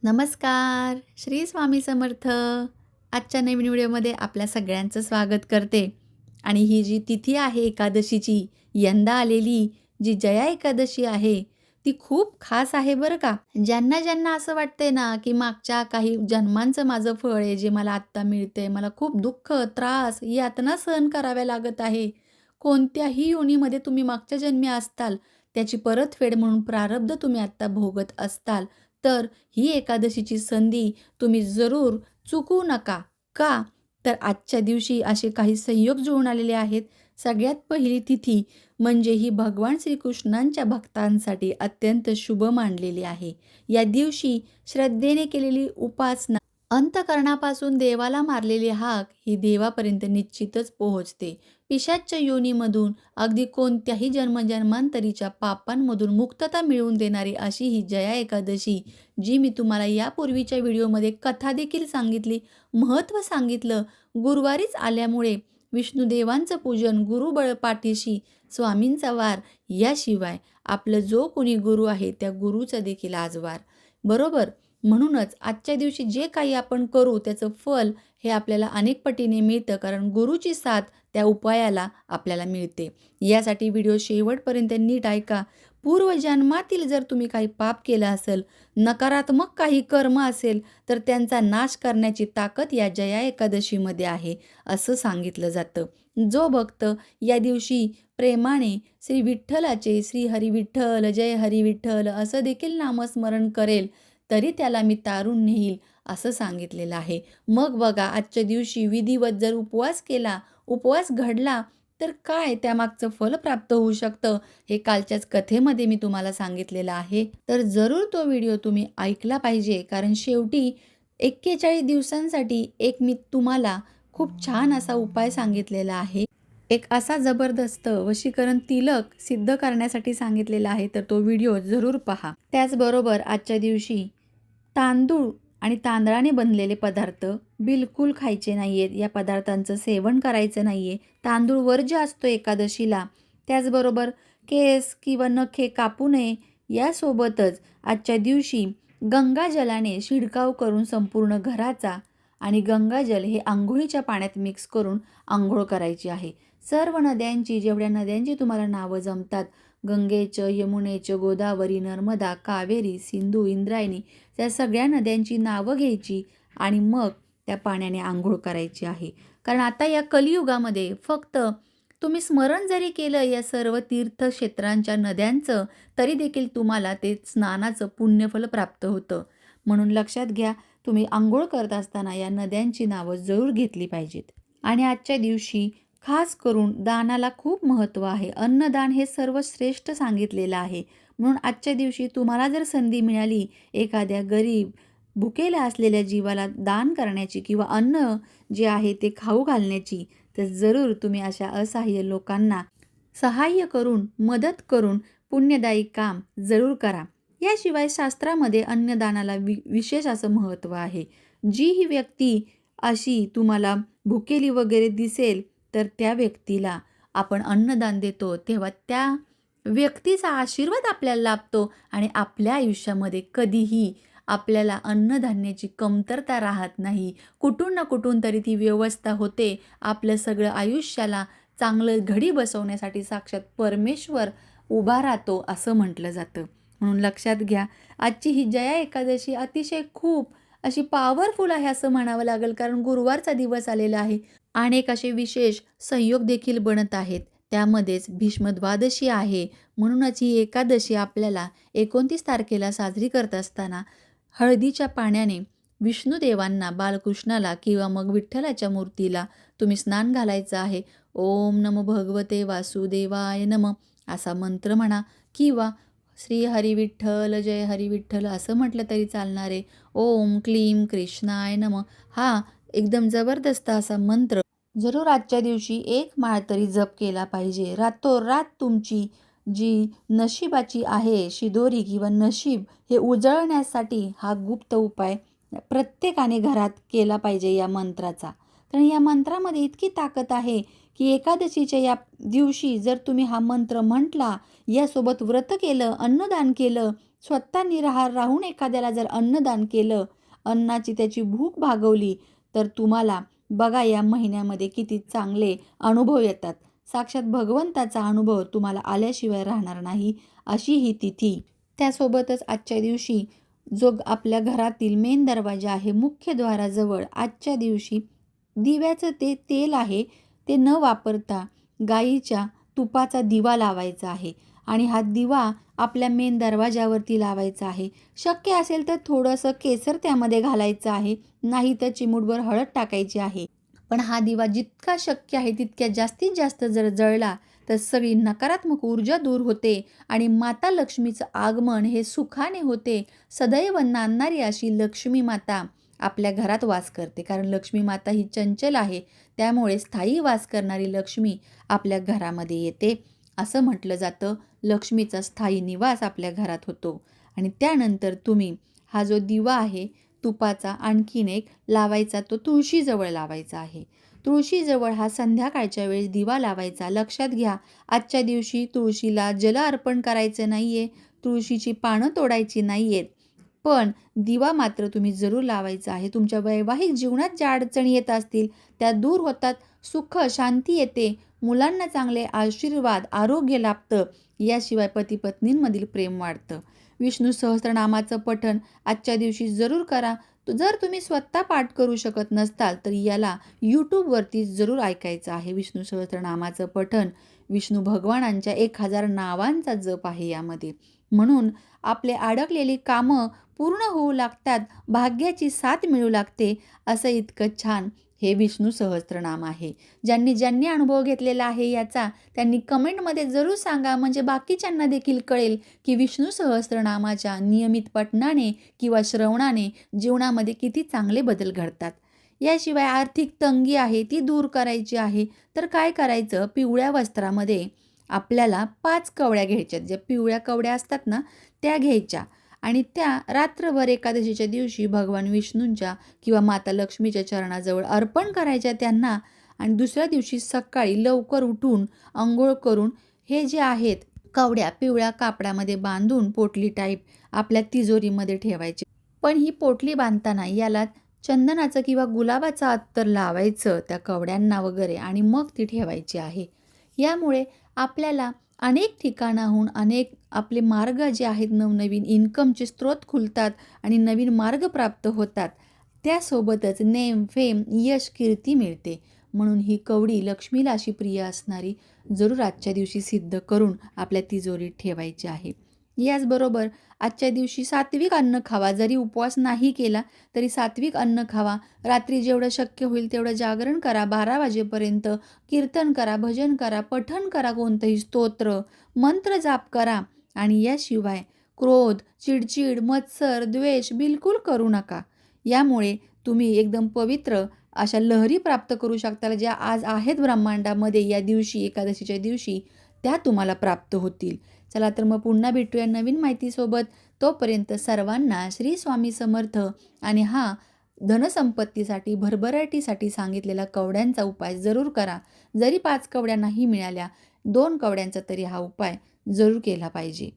नमस्कार. श्री स्वामी समर्थ. आजच्या नवीन व्हिडिओमध्ये आपल्या सगळ्यांचं स्वागत करते. आणि ही जी तिथी आहे एकादशीची, यंदा आलेली जी जया एकादशी आहे, ती खूप खास आहे बरं का. ज्यांना ज्यांना असं वाटतंय ना, की मागच्या काही जन्मांचं माझं फळ आहे, जे मला आत्ता मिळतंय. मला खूप दुःख, त्रास, यातना सहन कराव्या लागत आहे. कोणत्याही योनीमध्ये तुम्ही मागच्या जन्मी असताल, त्याची परतफेड म्हणून प्रारब्ध तुम्ही आत्ता भोगत असताल, तर ही एकादशीची संधी तुम्ही जरूर चुकवू नका. का? तर आजच्या दिवशी असे काही संयोग जुळून आलेले आहेत. सगळ्यात पहिली तिथी म्हणजे ही भगवान श्रीकृष्णांच्या भक्तांसाठी अत्यंत शुभ मानलेली आहे. या दिवशी श्रद्धेने केलेली उपासना, अंतःकरणापासून देवाला मारलेली हाक ही देवापर्यंत निश्चितच पोहोचते. पिशाच्य योनीमधून अगदी कोणत्याही जन्मजन्मांतरीच्या पापांमधून मुक्तता मिळवून देणारी अशी ही जया एकादशी, जी मी तुम्हाला यापूर्वीच्या व्हिडिओमध्ये कथा देखील सांगितली, महत्त्व सांगितलं. गुरुवारीच आल्यामुळे विष्णुदेवांचं पूजन, गुरुबळ पाठीशी स्वामींचा वार, याशिवाय आपलं जो कोणी गुरु आहे त्या गुरुचा देखील आज वार, बरोबर. म्हणूनच आजच्या दिवशी जे काही आपण करू त्याचं फल हे आपल्याला अनेक पटीने मिळतं, कारण गुरुची साथ त्या उपायाला आपल्याला मिळते. यासाठी व्हिडिओ शेवटपर्यंत नीट ऐका. पूर्वजन्मातील जर तुम्ही काही पाप केलं असेल, नकारात्मक काही कर्म असेल, तर त्यांचा नाश करण्याची ताकद या जया एकादशीमध्ये आहे, असं सांगितलं जातं. जो भक्त या दिवशी प्रेमाने श्री विठ्ठलाचे, श्री हरी विठ्ठल, जय हरी विठ्ठल असं देखील नामस्मरण करेल, तरी त्याला मी तारून नेईल, असं सांगितलेलं आहे. मग बघा, आजच्या दिवशी विधिवत जर उपवास केला, उपवास घडला, तर काय त्यामागचं फल प्राप्त होऊ शकतं, हे कालच्याच कथेमध्ये मी तुम्हाला सांगितलेलं आहे. तर जरूर तो व्हिडिओ तुम्ही ऐकला पाहिजे, कारण शेवटी 41 दिवसांसाठी एक मी तुम्हाला खूप छान असा उपाय सांगितलेला आहे. एक असा जबरदस्त वशीकरण तिलक सिद्ध करण्यासाठी सांगितलेला आहे, तर तो व्हिडिओ जरूर पहा. त्याचबरोबर आजच्या दिवशी तांदूळ आणि तांदळाने बनलेले पदार्थ बिलकुल खायचे नाही आहेत. या पदार्थांचं सेवन करायचं नाही आहे. तांदूळ वर्ज्य असतो एकादशीला. त्याचबरोबर केस किंवा नखे कापू नये. यासोबतच आजच्या दिवशी गंगाजलाने शिडकाव करून संपूर्ण घराचा, आणि गंगाजल हे आंघोळीच्या पाण्यात मिक्स करून आंघोळ करायची आहे. सर्व नद्यांची, जेवढ्या नद्यांची तुम्हाला नावं जमतात, गंगेचं, यमुनेचं, गोदावरी, नर्मदा, कावेरी, सिंधू, इंद्रायणी, त्या सगळ्या नद्यांची नावं घ्यायची आणि मग त्या पाण्याने आंघोळ करायची आहे. कारण आता या कलियुगामध्ये फक्त तुम्ही स्मरण जरी केलं या सर्व तीर्थक्षेत्रांच्या नद्यांचं, तरी देखील तुम्हाला ते स्नानाचं पुण्यफल प्राप्त होतं. म्हणून लक्षात घ्या, तुम्ही आंघोळ करत असताना या नद्यांची नावं जरूर घेतली पाहिजेत. आणि आजच्या दिवशी खास करून दानाला खूप महत्त्व आहे. अन्नदान हे सर्वश्रेष्ठ सांगितलेलं आहे. म्हणून आजच्या दिवशी तुम्हाला जर संधी मिळाली एखाद्या गरीब, भुकेल्या असलेल्या जीवाला दान करण्याची किंवा अन्न जे आहे ते खाऊ घालण्याची, तर जरूर तुम्ही अशा असहाय्य लोकांना सहाय्य करून, मदत करून पुण्यदायी काम जरूर करा. याशिवाय शास्त्रामध्ये अन्नदानाला विशेष असं महत्त्व आहे. जी ही व्यक्ती अशी तुम्हाला भुकेली वगैरे दिसेल, तर त्या व्यक्तीला आपण अन्नदान देतो, तेव्हा त्या व्यक्तीचा आशीर्वाद आपल्याला लाभतो आणि आपल्या आयुष्यामध्ये कधीही आपल्याला अन्नधान्याची कमतरता राहत नाही. कुठून ना कुठून तरी ती व्यवस्था होते. आपलं सगळं आयुष्याला चांगलं घडी बसवण्यासाठी साक्षात परमेश्वर उभा राहतो, असं म्हटलं जातं. म्हणून लक्षात घ्या, आजची ही जया एकादशी अतिशय खूप अशी पॉवरफुल आहे असं म्हणावं लागेल, कारण गुरुवारचा दिवस आलेला आहे. अनेक असे विशेष संयोग देखील बनत आहेत. त्यामध्येच भीष्म द्वादशी आहे. म्हणूनच ही एकादशी आपल्याला 29 तारखेला साजरी करत असताना हळदीच्या पाण्याने विष्णुदेवांना, बालकृष्णाला किंवा मग विठ्ठलाच्या मूर्तीला तुम्ही स्नान घालायचं आहे. ओम नमो भगवते वासुदेवाय नमः असा मंत्र म्हणा, किंवा श्री हरी विठ्ठल, जय हरी विठ्ठल असं म्हटलं तरी चालणार आहे. ओम क्लीम कृष्णाय नमः हा एकदम जबरदस्त असा मंत्र जरूर आजच्या दिवशी एक माळ तरी जप केला पाहिजे. रातोरात तुमची जी नशिबाची आहे शिदोरी किंवा नशीब हे उजळण्यासाठी हा गुप्त उपाय प्रत्येकाने घरात केला पाहिजे या मंत्राचा. कारण या मंत्रामध्ये इतकी ताकद आहे की एकादशीच्या या दिवशी जर तुम्ही हा मंत्र म्हटला, यासोबत व्रत केलं, अन्नदान केलं, स्वतः निराहार राहून एखाद्याला जर अन्नदान केलं, अन्नाची त्याची भूक भागवली, तर तुम्हाला बघा या महिन्यामध्ये किती चांगले अनुभव येतात. साक्षात भगवंताचा अनुभव तुम्हाला आल्याशिवाय राहणार नाही, अशी ही तिथी. त्यासोबतच आजच्या दिवशी जो आपल्या घरातील मेन दरवाजा आहे, मुख्य द्वाराजवळ आजच्या दिवशी दिव्याचं ते तेल आहे ते न वापरता गाईच्या तुपाचा दिवा लावायचा आहे आणि हा दिवा आपल्या मेन दरवाजावरती लावायचा आहे. शक्य असेल तर थोडंसं केसर त्यामध्ये घालायचं आहे, नाही तर चिमूटभर हळद टाकायची आहे. पण हा दिवा जितका शक्य आहे तितक्या जास्तीत जास्त जर जळला तर सगळी नकारात्मक ऊर्जा दूर होते आणि माता लक्ष्मीचं आगमन हे सुखाने होते. सदैव नांदणारी अशी लक्ष्मी माता आपल्या घरात वास करते, कारण लक्ष्मी माता ही चंचल आहे. त्यामुळे स्थायी वास करणारी लक्ष्मी आपल्या घरामध्ये येते. असं म्हटलं जातं, लक्ष्मीचा स्थायी निवास आपल्या घरात होतो. आणि त्यानंतर तुम्ही हा जो दिवा आहे तुपाचा आणखीन एक लावायचा, तो तुळशीजवळ लावायचा आहे. तुळशीजवळ हा संध्याकाळच्या वेळेस दिवा लावायचा. लक्षात घ्या, आजच्या दिवशी तुळशीला जल अर्पण करायचं नाही आहे, तुळशीची पानं तोडायची नाही आहेत. पण दिवा मात्र तुम्ही जरूर लावायचा आहे. तुमच्या वैवाहिक जीवनात ज्या अडचणी येत असतील त्या दूर होतात, सुख शांती येते, मुलांना चांगले आशीर्वाद आरोग्य लाभतं, याशिवाय पती पत्नींमधील प्रेम वाढतं. विष्णू सहस्त्रनामाचं पठण आजच्या दिवशी जरूर करा. जर तुम्ही स्वतः पाठ करू शकत नसताल तर याला यूट्यूबवरती जरूर ऐकायचं आहे. विष्णू सहस्त्रनामाचं पठण विष्णू भगवानांच्या 1000 नावांचा जप आहे यामध्ये. म्हणून आपले अडकलेली कामं पूर्ण होऊ लागतात, भाग्याची साथ मिळू लागते. असं इतकं छान हे विष्णू सहस्त्रनाम आहे. ज्यांनी ज्यांनी अनुभव घेतलेला आहे याचा त्यांनी कमेंटमध्ये जरूर सांगा, म्हणजे बाकीच्यांना देखील कळेल की विष्णू सहस्त्रनामाच्या नियमित पठणाने किंवा श्रवणाने जीवनामध्ये किती चांगले बदल घडतात. याशिवाय आर्थिक तंगी आहे ती दूर करायची आहे, तर काय करायचं, पिवळ्या वस्त्रामध्ये आपल्याला 5 कवड्या घ्यायच्यात. ज्या पिवळ्या कवड्या असतात ना त्या घ्यायच्या आणि त्या रात्रभर एकादशीच्या दिवशी भगवान विष्णूंच्या किंवा माता लक्ष्मीच्या चरणाजवळ अर्पण करायच्या त्यांना. आणि दुसऱ्या दिवशी सकाळी लवकर उठून अंघोळ करून हे जे आहेत कवड्या पिवळ्या कापडामध्ये बांधून पोटली टाईप आपल्या तिजोरीमध्ये ठेवायची. पण ही पोटली बांधताना याला चंदनाचं किंवा गुलाबाचं अत्तर लावायचं त्या कवड्यांना वगैरे आणि मग ती ठेवायची आहे. यामुळे आपल्याला अनेक ठिकाणाहून अनेक आपले मार्ग जे आहेत नवनवीन इन्कमचे स्रोत खुलतात आणि नवीन मार्ग प्राप्त होतात. त्यासोबतच नेम फेम यश कीर्ती मिळते. म्हणून ही कवडी लक्ष्मीला अशी प्रिय असणारी जरूर आजच्या दिवशी सिद्ध करून आपल्या तिजोरीत ठेवायची आहे. याचबरोबर आजच्या दिवशी सात्विक अन्न खावा. जरी उपवास नाही केला तरी सात्विक अन्न खावा. रात्री जेवढं शक्य होईल तेवढं जागरण करा. 12 वाजेपर्यंत कीर्तन करा, भजन करा, पठण करा, कोणतंही स्तोत्र मंत्र जाप करा. आणि याशिवाय क्रोध, चिडचिड, मत्सर, द्वेष बिलकुल करू नका. यामुळे तुम्ही एकदम पवित्र अशा लहरी प्राप्त करू शकता, ज्या आज आहेत ब्रह्मांडामध्ये या दिवशी एकादशीच्या दिवशी त्या तुम्हाला प्राप्त होतील. चला तर मग पुन्हा भेटूया नवीन माहितीसोबत. तोपर्यंत सर्वांना श्री स्वामी समर्थ. आणि हा धनसंपत्तीसाठी भरभराटीसाठी सांगितलेला कवड्यांचा उपाय जरूर करा. जरी 5 कवड्या नाही मिळाल्या 2 कवड्यांचा तरी हा उपाय जरूर केला पाहिजे.